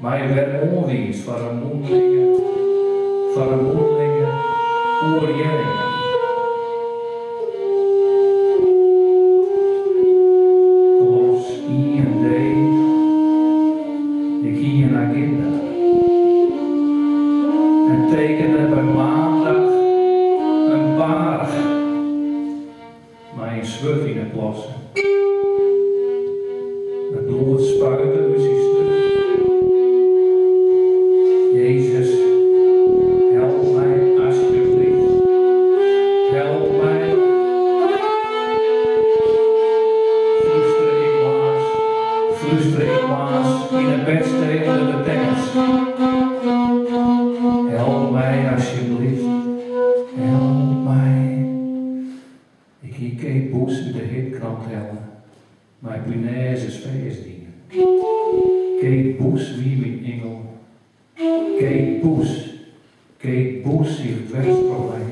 Maar je werd onwies voor een mondelinge oorjelling. Klos IND, ik hier een agenda. En tekende bij maandag een baard. Maar een zwut in het lossen. Het bloed spuiten uit zijn stuk. Jezus, help mij alsjeblieft. Help mij. Fluister ik waas in het bed tegen de dekkers. Help mij alsjeblieft. Help mij. Ik hier keek boes in de hitkrant helpen. Mijn punaise is feestdingen. Keek boes wie mijn engel. Keek boes zich het westprobleem.